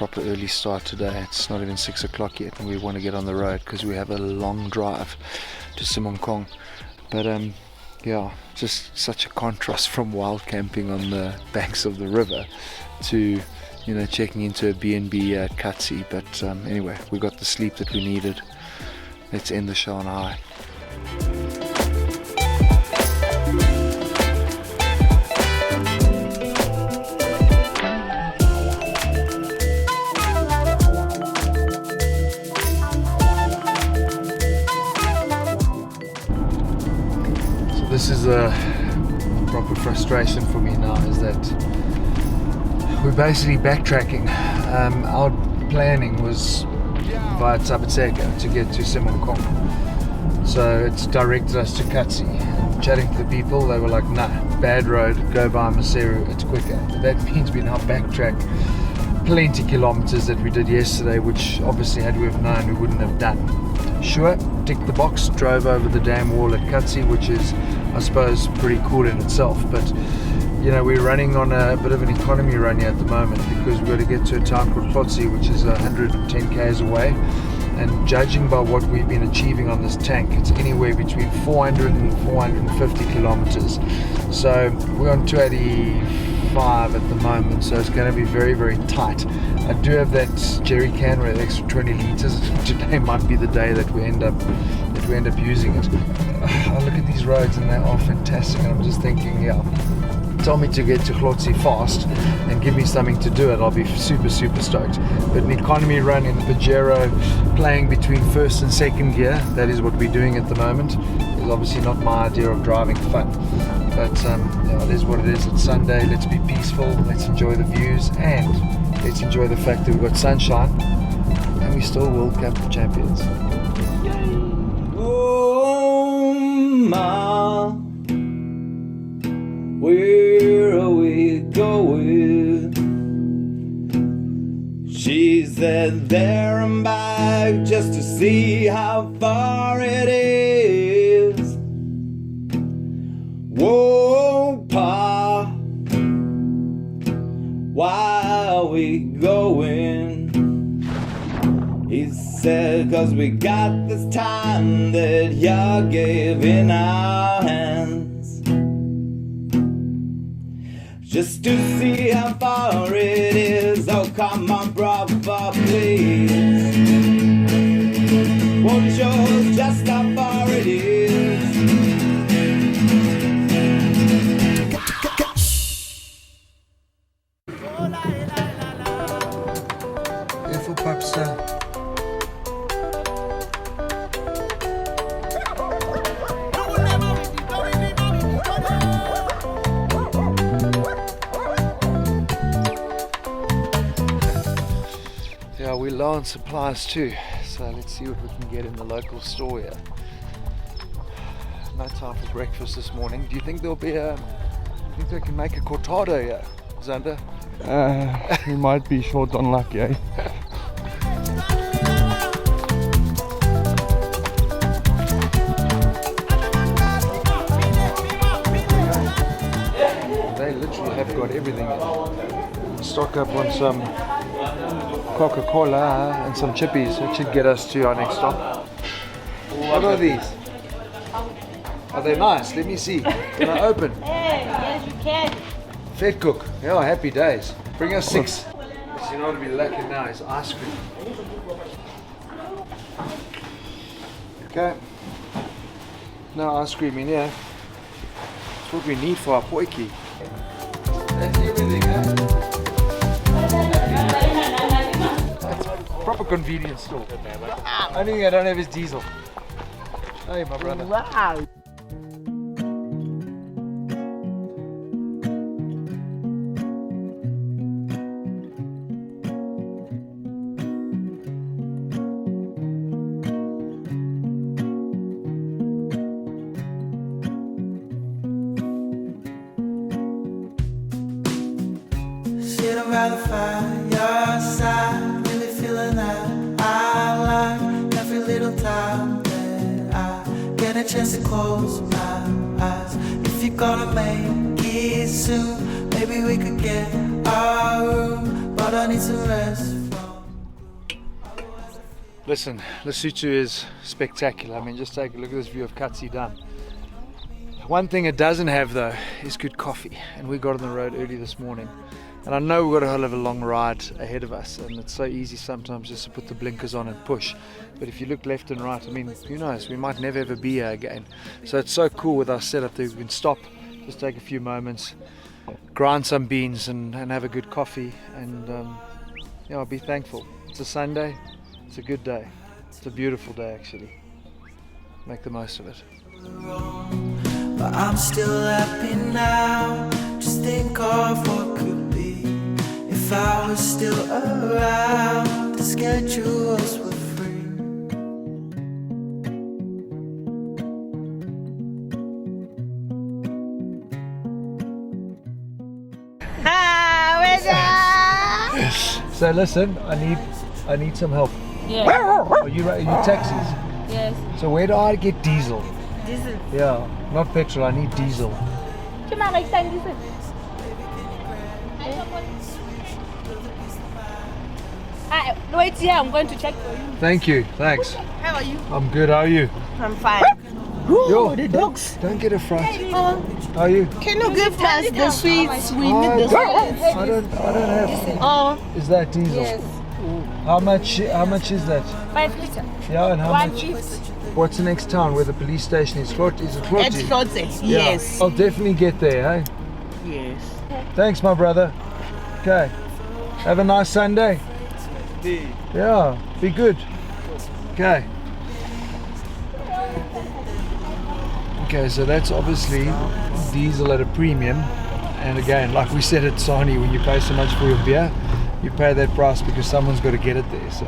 proper early start today. It's not even 6 o'clock yet and we want to get on the road because we have a long drive to Semonkong. But yeah, just such a contrast from wild camping on the banks of the river to, you know, checking into a B&B at Katse. But anyway, we got the sleep that we needed. Let's end the show on a high. This is a proper frustration for me now, is that we're basically backtracking. Our planning was via Thaba Tseka to get to Semonkong, so it's directed us to Katse. Chatting to the people, they were like, nah, bad road, go via Maseru, it's quicker. But that means we now backtrack plenty kilometers that we did yesterday, which obviously had we have known we wouldn't have done. Sure, ticked the box, drove over the dam wall at Katse, which is, I suppose, pretty cool in itself. But you know, we're running on a bit of an economy run here at the moment because we've got to get to a town called Katse, which is 110 k's away. And judging by what we've been achieving on this tank, it's anywhere between 400 and 450 kilometers. So we're on 285 at the moment, so it's going to be very, very tight. I do have that jerry can with extra 20 liters. Today might be the day that we end up using it. I look at these roads and they are fantastic, and I'm just thinking, yeah, tell me to get to Katse fast and give me something to do it, I'll be super stoked. But an economy run in the Pajero, playing between first and second gear, that is what we're doing at the moment. It's obviously not my idea of driving fun, but yeah, it is what it is. It's Sunday, let's be peaceful, let's enjoy the views, and let's enjoy the fact that we've got sunshine and we still World Cup champions. Oh ma, where are we going? She said there and back just to see how far it is. Whoa, Pa, why are we going? He said, 'cause we got this time that Yah gave in our hands, just to see how far it is. Oh, come on, brother, please. Won't show us just how far it is. Careful, Popstar. Yeah, we're low on supplies too, so let's see what we can get in the local store here. No time for breakfast this morning. Do you think there'll be a... I think they can make a cortado here, Xander? We might be short on luck, eh? They literally have got everything in. Stock up on some Coca-Cola and some chippies. That should get us to our next stop. What are these? Are they nice? Let me see. Can I open? Yes, you can. Fed cook. Yeah, happy days. Bring us 6. You know what will be lacking now is ice cream. Okay. No ice cream in here. That's what we need for our poiki. That's everything, huh? That's a proper convenience store. Only thing I don't have is diesel. Hey, my brother. Wow. Sitting by the fireside, really feeling that I like every little time that I get a chance to close my eyes. If you're gonna make it soon, maybe we could get our room, but I need some rest from Listen, Lesotho is spectacular. I mean, just take a look at this view of Katse Village. One thing it doesn't have though is good coffee, and we got on the road early this morning. And I know we've got a hell of a long ride ahead of us, and it's so easy sometimes just to put the blinkers on and push. But if you look left and right, I mean, who knows, we might never ever be here again. So it's so cool with our setup that we can stop, just take a few moments, grind some beans and have a good coffee, and yeah, be thankful. It's a Sunday, it's a good day, it's a beautiful day actually. Make the most of it. But I'm still happy now. Just think of what could be if I was still around. The schedules were free. So listen, I need some help. Yeah. Are you taxis? Yes. So where do I get diesel? Diesel. Yeah, not petrol, I need diesel. Wait here, I'm going to check for you. Thank you, thanks. How are you? I'm good, how are you? I'm fine. Yo, The dogs. don't get a fright. How are you? Can you give us the sweets? We need the sweets. I don't have. Oh, Is that diesel? yes. How much is that? 5 liters. Yeah, and how much? 150. What's the next town where the police station is? Is it At Floti? Lodge. Yeah. Yes. I'll definitely get there, hey? Yes. Thanks, my brother. Okay. Have a nice Sunday. Yeah, be good. Okay. Okay, so that's obviously diesel at a premium. And again, like we said at Sani, when you pay so much for your beer, you pay that price because someone's got to get it there. So.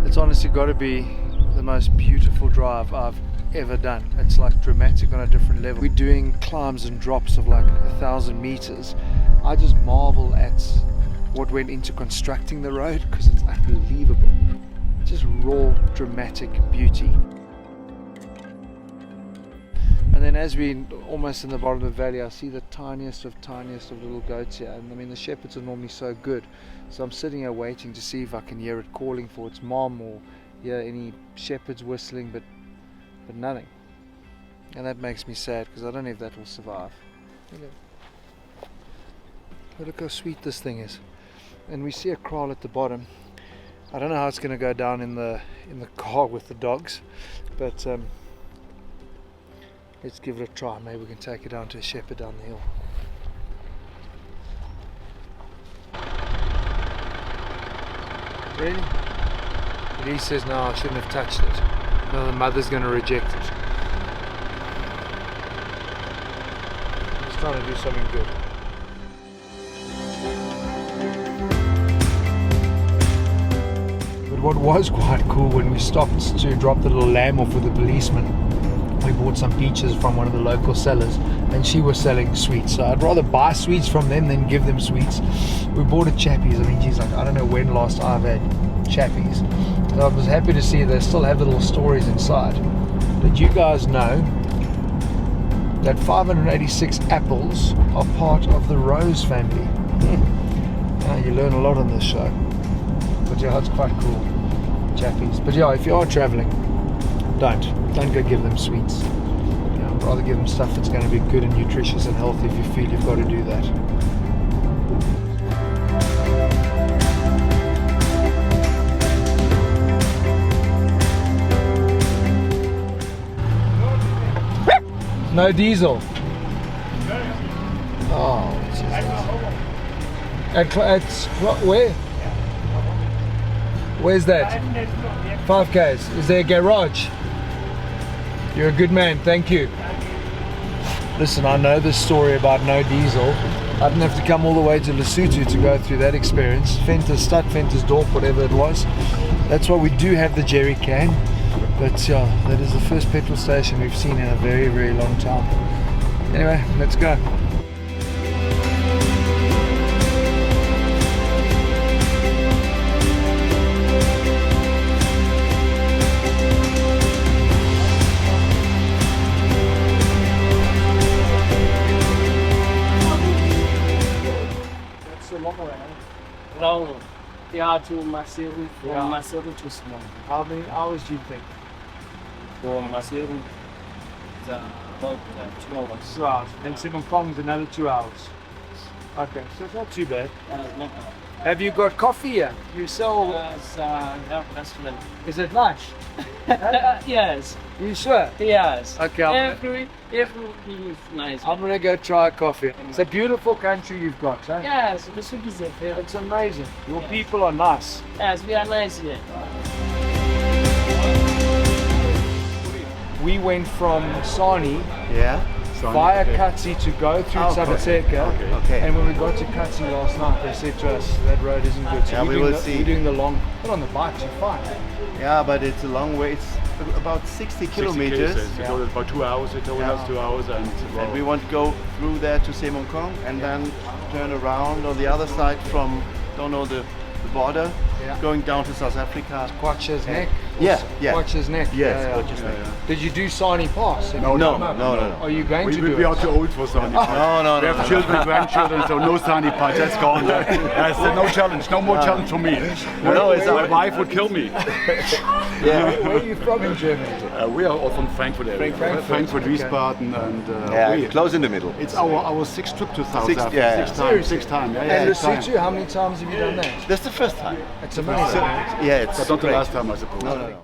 It's honestly got to be the most beautiful drive I've ever done. It's like dramatic on a different level. We're doing climbs and drops of like 1,000 meters. I just marvel at what went into constructing the road because it's unbelievable. Just raw, dramatic beauty. And then as we're almost in the bottom of the valley, I see the tiniest of little goats here. And I mean, the shepherds are normally so good. So I'm sitting here waiting to see if I can hear it calling for its mom or hear any shepherds whistling, but nothing. And that makes me sad because I don't know if that will survive. Look how sweet this thing is. And we see a kraal at the bottom. I don't know how it's going to go down in the car with the dogs, but let's give it a try. Maybe we can take it down to a shepherd down the hill. Really? But he says no, I shouldn't have touched it. No, the mother's going to reject it. He's trying to do something good. But what was quite cool when we stopped to drop the little lamb off with the policeman, we bought some peaches from one of the local sellers and she was selling sweets. So I'd rather buy sweets from them than give them sweets. We bought a Chappies. I mean, geez, like, I don't know when last I've had Chappies. So I was happy to see they still have the little stories inside. Did you guys know that 586 apples are part of the rose family? You learn a lot on this show. But yeah, it's quite cool. Chappies. But yeah, if you are traveling, don't go give them sweets. I'd rather give them stuff that's going to be good and nutritious and healthy if you feel you've got to do that. No diesel. Oh, Jesus. Where? Where's that? 5 Ks. Is there a garage? You're a good man, thank you. Listen, I know this story about no diesel. I didn't have to come all the way to Lesotho to go through that experience. Venter's Stad, Venter's Dorp, whatever it was. That's why we do have the jerry can. But yeah, that is the first petrol station we've seen in a very, very long time. Anyway, let's go. Long. Yeah, to Maseru, from Maseru to Semonkong. How many hours do you think? For Maseru, it's about 2 hours. 2 hours. And Semonkong is another 2 hours. Okay, so it's not too bad. Not Have you got coffee here? You sell... restaurant. Is it nice? Yes, You sure? yes. Okay, Everything is nice. I'm gonna go try a coffee. It's a beautiful country you've got, huh? Yes, this is a fair. It's amazing. Your people are nice. Yes, we are nice here. We went from Sani Yeah. via Katse to go through Thaba Tseka. Okay. And when we got to Katse last night, they said to us that road isn't good. So Yeah, we're we doing will the, see. We're doing the long. But on the bikes, you're fine. Yeah, but it's a long way. It's about 60 kilometers. It told about 2 hours. It told us 2 hours, and And we want to go through there to Semonkong and then turn around on the other side from, don't know, the border, Yeah. going down to South Africa. Quatches Neck. Yeah, yeah. Quatches Neck. Yes, Yeah, yeah. Quatches Neck. Did you do Sani Pass? No, No, no, no. Are you going to do we it? are too old for Sani. No, no, We no. have children, grandchildren, so no Sani part. That's gone. That's no challenge. No more challenge for me. No, it's My wife would kill me. Yeah. Where are you from in Germany? We are all from Frankfurt area. Frankfurt, okay. Wiesbaden, and Yeah, close in the middle. it's our sixth trip to South Sixth, Africa. yeah. Sixth time. Seriously? Sixth time. Yeah, And sixth time. Lesotho, how many times have you done that? That's the first time. It's amazing. Yeah, it's But not the great. last time, I suppose. No, no, no.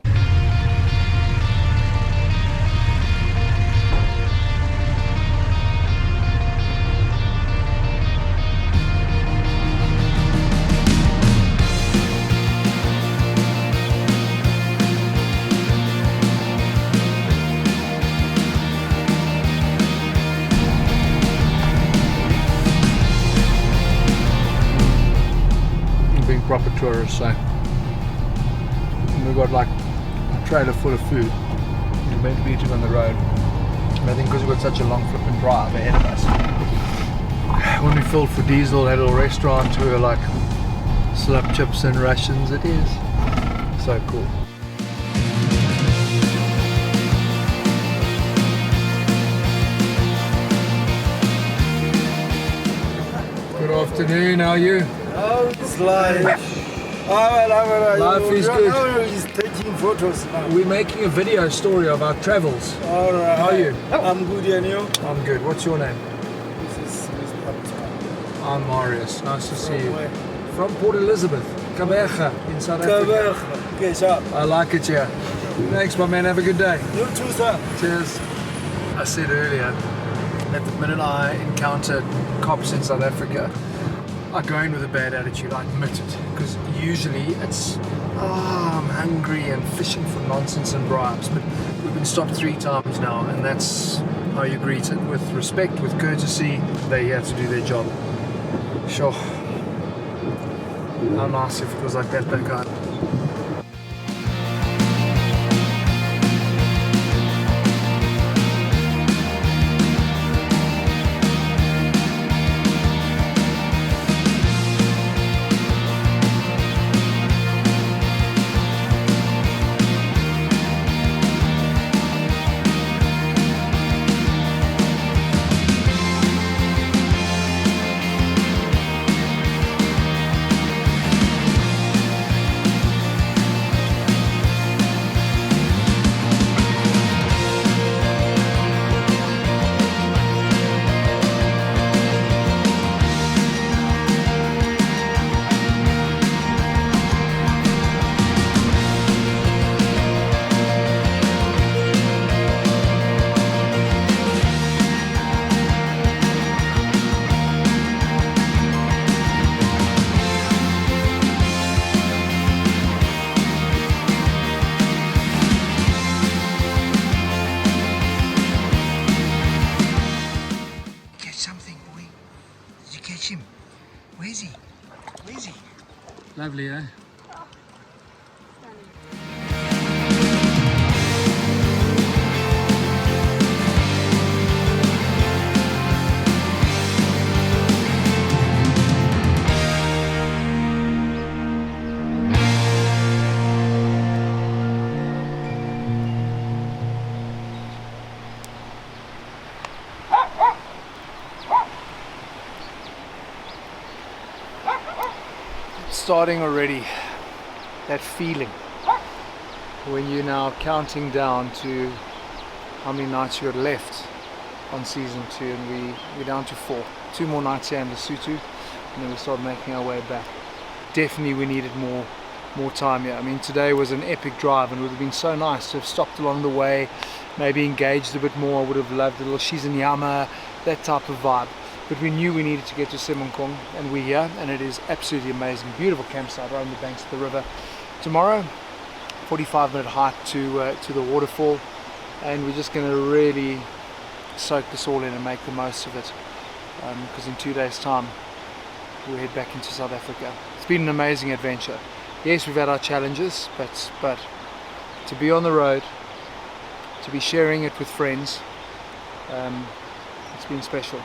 Being proper tourists, so and we've got like a trailer full of food. We're meant to be eating on the road. And I think because we've got such a long flipping drive ahead of us. When we filled for diesel at a little restaurant, we were like, slap chips and rations it is. So cool. Good afternoon, how are you? Oh, it's life. Life is good. Oh, he's taking photos now. We're making a video story of our travels. All right. How are you? I'm good, and you? I'm good. What's your name? This is Mr. I'm Marius. Nice to see you. Where? From Port Elizabeth, Kabeja in South Africa. Okay, sharp. I like it here. Thanks, my man. Have a good day. You too, sir. Cheers. I said earlier that the minute I encounter cops in South Africa, I go in with a bad attitude, I admit it. Because usually it's, I'm hungry and fishing for nonsense and bribes. But we've been stopped 3 times now, and that's how you greet it. With respect, with courtesy, they're here to do their job. Sure. How nice if it was like that back home. Lovely, eh? Starting already, that feeling when you're now counting down to how many nights you got left on season 2, and we're down to 4. 2 more nights here in Lesotho, and then we start making our way back. Definitely we needed more time here. I mean, today was an epic drive, and it would have been so nice to have stopped along the way, maybe engaged a bit more. I would have loved a little shizenyama, that type of vibe. But we knew we needed to get to Semonkong, and we're here, and it is absolutely amazing. Beautiful campsite right on the banks of the river. Tomorrow, 45-minute hike to the waterfall, and we're just going to really soak this all in and make the most of it, because in 2 days' time we'll head back into South Africa. It's been an amazing adventure. Yes, we've had our challenges, but to be on the road, to be sharing it with friends, it's been special.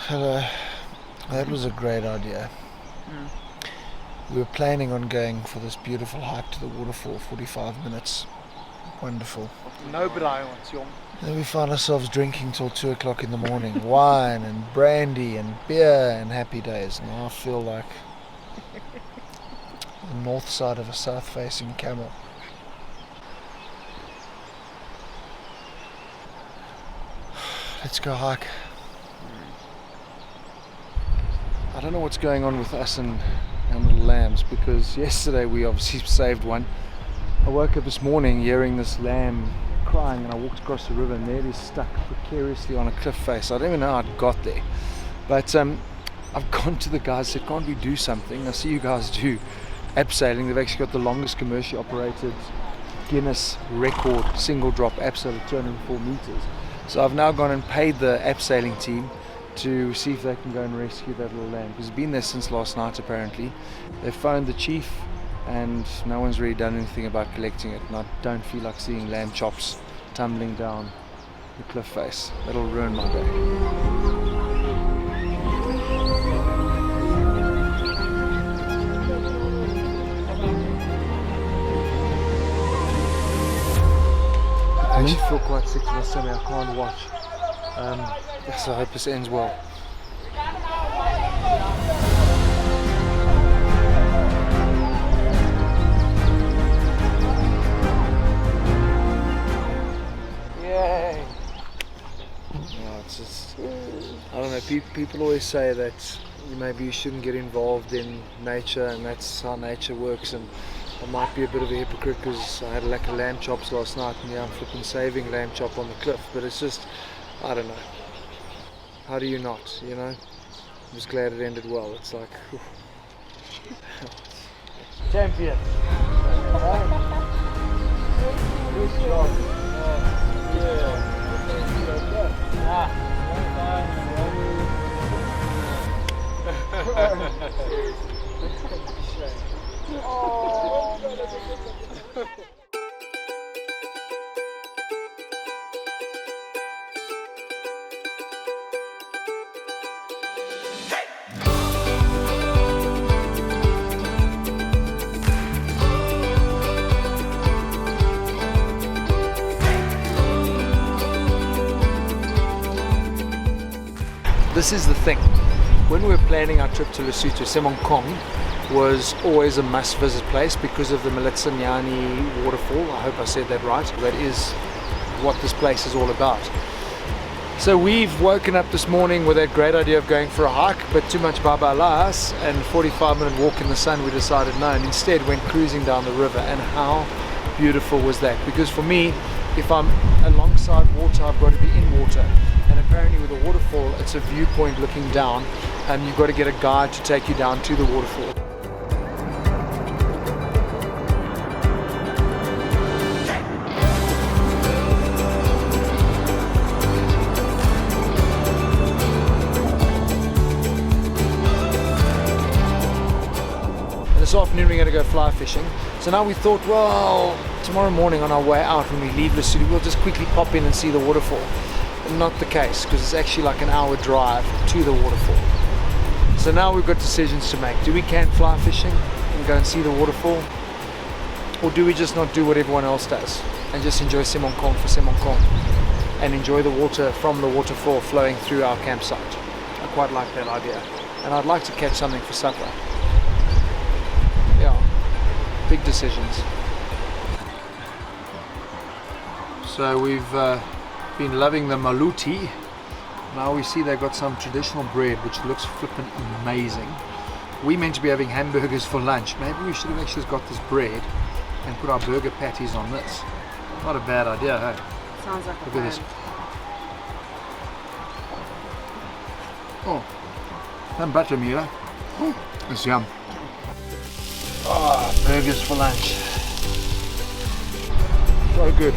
Hello, that was a great idea. We were planning on going for this beautiful hike to the waterfall, 45 minutes. Wonderful. Nobody wants you. Then we found ourselves drinking till 2 o'clock in the morning. Wine and brandy and beer and happy days. Now I feel like the north side of a south-facing camel. Let's go hike. I don't know what's going on with us and little lambs, because yesterday we obviously saved one. I woke up this morning hearing this lamb crying, and I walked across the river, and there it is stuck precariously on a cliff face. I don't even know how it got there, but I've gone to the guys and said, can't we do something? I see you guys do abseiling. They've actually got the longest commercially operated Guinness record single drop abseil at 204 meters. So I've now gone and paid the abseiling team to see if they can go and rescue that little lamb, because it's been there since last night apparently. They phoned the chief, and no one's really done anything about collecting it, and I don't feel like seeing lamb chops tumbling down the cliff face. That'll ruin my day. I actually feel quite sick to my stomach. I can't watch. So I hope this ends well. Yay! It's just, I don't know, people always say that maybe you shouldn't get involved in nature, and that's how nature works, and I might be a bit of a hypocrite because I had a lack of lamb chops last night, and yeah, I'm flipping saving lamb chop on the cliff, but it's just, I don't know. How do you not, you know? I'm just glad it ended well. It's like, whew. Champion! Good job. This is the thing. When we were planning our trip to Lesotho, Semonkong was always a must-visit place because of the Malitsanyani waterfall. I hope I said that right. That is what this place is all about. So we've woken up this morning with that great idea of going for a hike, but too much baba alas, and 45-minute walk in the sun, we decided no, and instead went cruising down the river. And how beautiful was that? Because for me, if I'm alongside water, I've got to be in water. And apparently with a waterfall, it's a viewpoint looking down, and you've got to get a guide to take you down to the waterfall. afternoon we're going to go fly fishing. So now we thought, well, tomorrow morning on our way out when we leave Lesotho, we'll just quickly pop in and see the waterfall. Not the case, because it's actually like an hour drive to the waterfall. So now we've got decisions to make. Do we can fly fishing and go and see the waterfall? Or do we just not do what everyone else does and just enjoy Semonkong for Semonkong and enjoy the water from the waterfall flowing through our campsite? I quite like that idea. And I'd like to catch something for supper. Yeah, big decisions. So we've been loving the maluti. Now we see they've got some traditional bread which looks flippin' amazing. We meant to be having hamburgers for lunch. Maybe we should have actually got this bread and put our burger patties on this. Not a bad idea, hey? Sounds like Look at this. Oh, and buttermeal. Oh, it's yum. Oh, burgers for lunch. So good.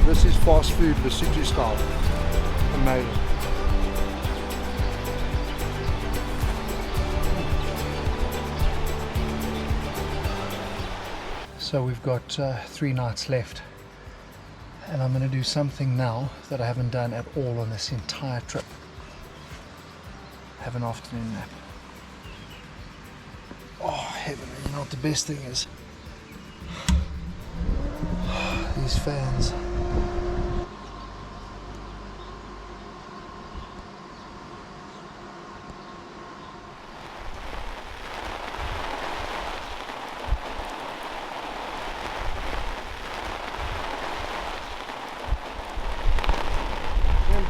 This is fast food, Lesotho style. Amazing. So we've got 3 nights left, and I'm going to do something now that I haven't done at all on this entire trip. Have an afternoon nap. Oh heaven, you know what the best thing is? These fans.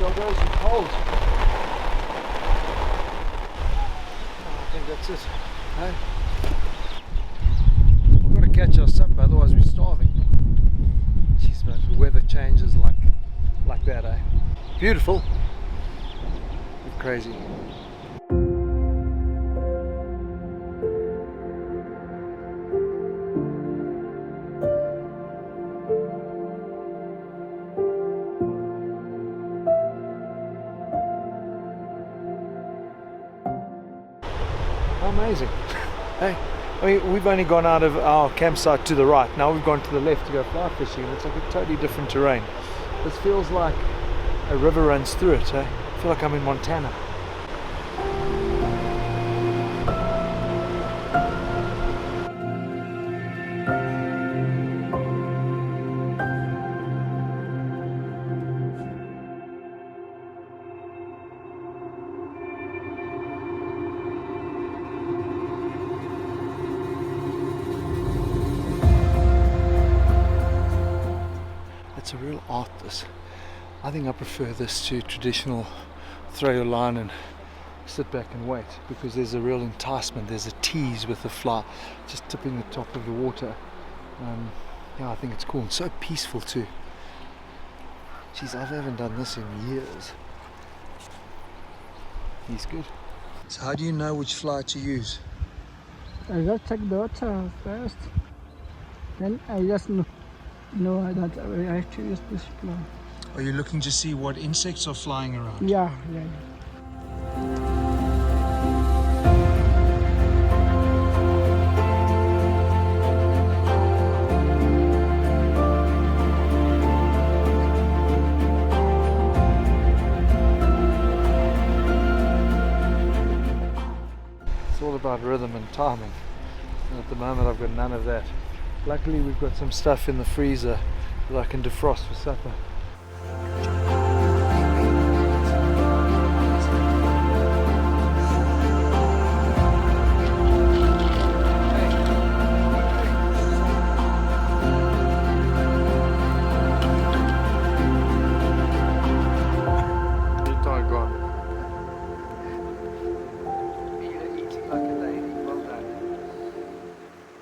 Doggos are cold. I think that's it. Hey? We've got to catch our supper, otherwise we're starving. Jeez, but the weather changes like that, eh? Beautiful. But crazy. Amazing. Hey, I mean, we've only gone out of our campsite to the right. Now we've gone to the left to go fly fishing. It's like a totally different terrain. This feels like a river runs through it. I feel like I'm in Montana. It's a real art, this. I think I prefer this to traditional throw your line and sit back and wait, because there's a real enticement, there's a tease with the fly just tipping the top of the water. Yeah, I think it's cool and so peaceful too. Jeez, I haven't done this in years. He's good. So how do you know which fly to use? I just check the water first, then I just know that I have to use this fly. Are you looking to see what insects are flying around? Yeah. It's all about rhythm and timing, and at the moment I've got none of that. Luckily we've got some stuff in the freezer that I can defrost for supper.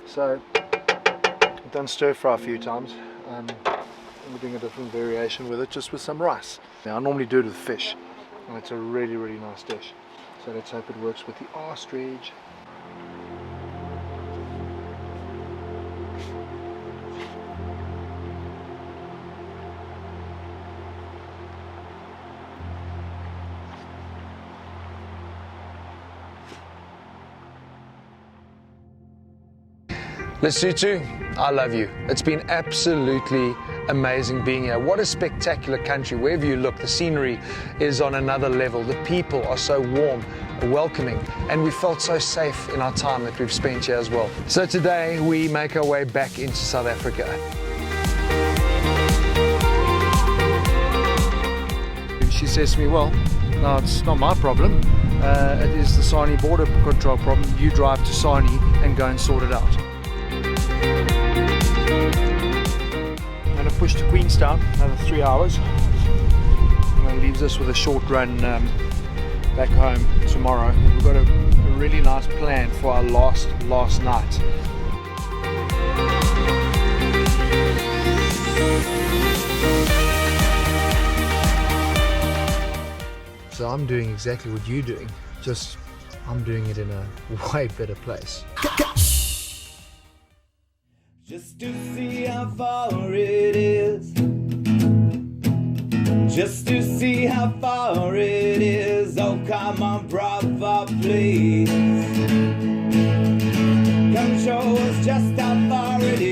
So I've done stir fry a few times. We're doing a different variation with it, just with some rice. Now I normally do it with fish, and it's a really, really nice dish. So let's hope it works with the ostrich. Lesotho, I love you. It's been absolutely amazing being here. What a spectacular country. Wherever you look, the scenery is on another level. The people are so warm, welcoming, and we felt so safe in our time that we've spent here as well. So today we make our way back into South Africa. She says to me, well, no, it's not my problem. It is the Sani border control problem. You drive to Sani and go and sort it out. I'm going to push to Queenstown, another 3 hours. And that leaves us with a short run back home tomorrow. We've got a really nice plan for our last night. So I'm doing exactly what you're doing, just I'm doing it in a way better place. Just to see how far it is. Just to see how far it is. Oh, come on, brother, please. Come show us just how far it is.